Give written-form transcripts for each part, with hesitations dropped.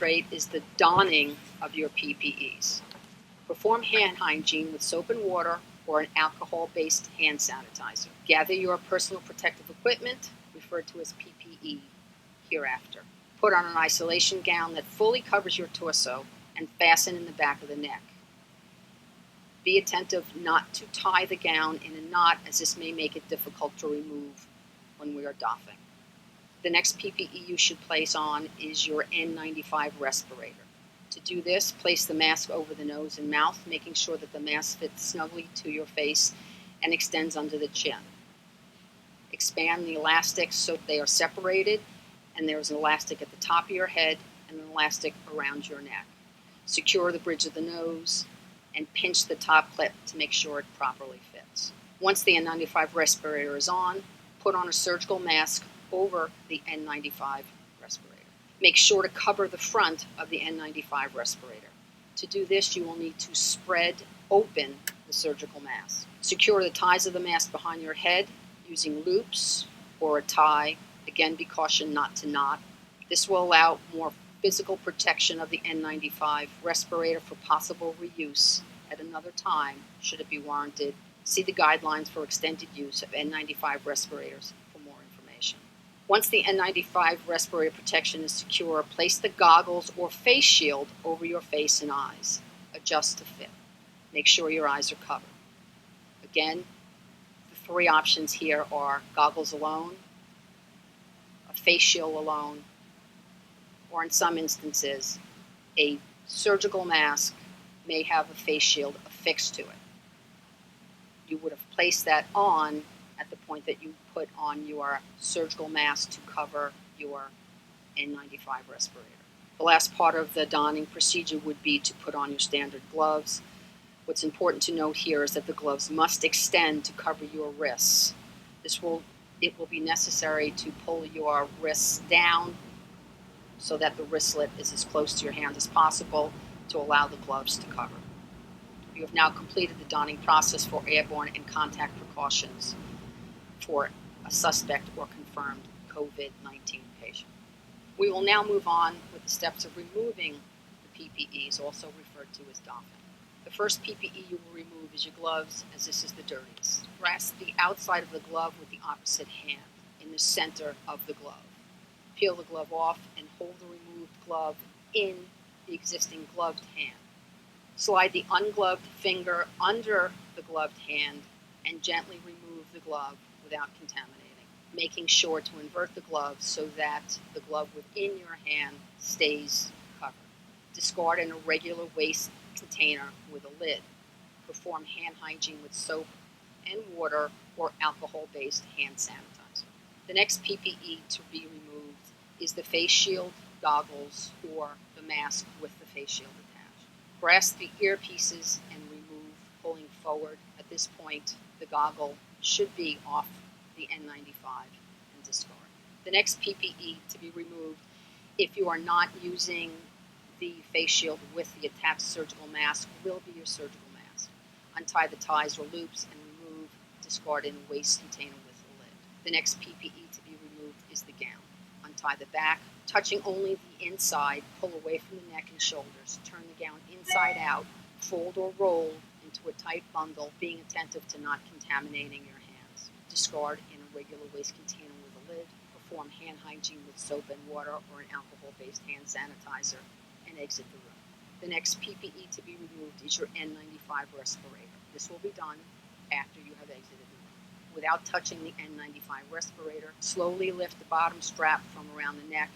demonstrate is the donning of your PPEs. Perform hand hygiene with soap and water or an alcohol-based hand sanitizer. Gather your personal protective equipment, referred to as PPE, hereafter. Put on an isolation gown that fully covers your torso and fasten in the back of the neck. Be attentive not to tie the gown in a knot, as this may make it difficult to remove when we are doffing. The next PPE you should place on is your N95 respirator. To do this, place the mask over the nose and mouth, making sure that the mask fits snugly to your face and extends under the chin. Expand the elastics so they are separated, and there is an elastic at the top of your head and an elastic around your neck. Secure the bridge of the nose and pinch the top clip to make sure it properly fits. Once the N95 respirator is on, put on a surgical mask over the N95 respirator. Make sure to cover the front of the N95 respirator. To do this, you will need to spread open the surgical mask. Secure the ties of the mask behind your head using loops or a tie. Again, be cautioned not to knot. This will allow more physical protection of the N95 respirator for possible reuse at another time, should it be warranted. See the guidelines for extended use of N95 respirators for more information. Once the N95 respirator protection is secure, place the goggles or face shield over your face and eyes. Adjust to fit. Make sure your eyes are covered. Again, the three options here are goggles alone, a face shield alone, or in some instances, a surgical mask may have a face shield affixed to it. You would have placed that on at the point that you put on your surgical mask to cover your N95 respirator. The last part of the donning procedure would be to put on your standard gloves. What's important to note here is that the gloves must extend to cover your wrists. It will be necessary to pull your wrists down so that the wristlet is as close to your hand as possible to allow the gloves to cover. You have now completed the donning process for airborne and contact precautions for a suspect or confirmed COVID-19 patient. We will now move on with the steps of removing the PPEs, also referred to as doffing. The first PPE you will remove is your gloves, as this is the dirtiest. Grasp the outside of the glove with the opposite hand in the center of the glove. Peel the glove off and hold the removed glove in the existing gloved hand. Slide the ungloved finger under the gloved hand and gently remove the glove without contaminating, making sure to invert the glove so that the glove within your hand stays covered. Discard in a regular waste container with a lid. Perform hand hygiene with soap and water or alcohol-based hand sanitizer. The next PPE to be removed is the face shield, goggles, or the mask with the face shield attached. Grasp the earpieces and remove, pulling forward. At this point, the goggle should be off the N95 and discard. The next PPE to be removed, if you are not using the face shield with the attached surgical mask, will be your surgical mask. Untie the ties or loops and remove, discard in a waste container with a lid. The next PPE to be removed is the gown. Untie the back, touching only the inside, pull away from the neck and shoulders. Turn the gown inside out, fold or roll into a tight bundle, being attentive to not contaminating your hands. Discard in a regular waste container with a lid. Perform hand hygiene with soap and water or an alcohol-based hand sanitizer and exit the room. The next PPE to be removed is your N95 respirator. This will be done after you have exited the room. Without touching the N95 respirator, slowly lift the bottom strap from around the neck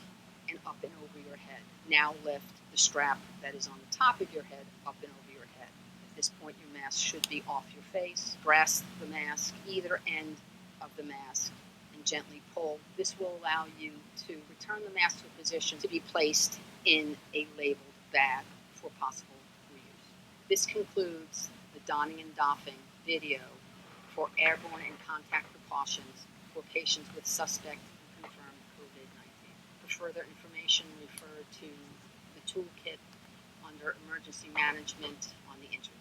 and up and over your head. Now lift the strap that is on the top of your head up and over your head. At this point, your mask should be off your face. Grasp the mask, either end of the mask, and gently pull. This will allow you to return the mask to a position to be placed in a labeled bag for possible reuse. This concludes the donning and doffing video for airborne and contact precautions for patients with suspect and confirmed COVID-19. For further information, refer to the toolkit under Emergency Management on the Internet.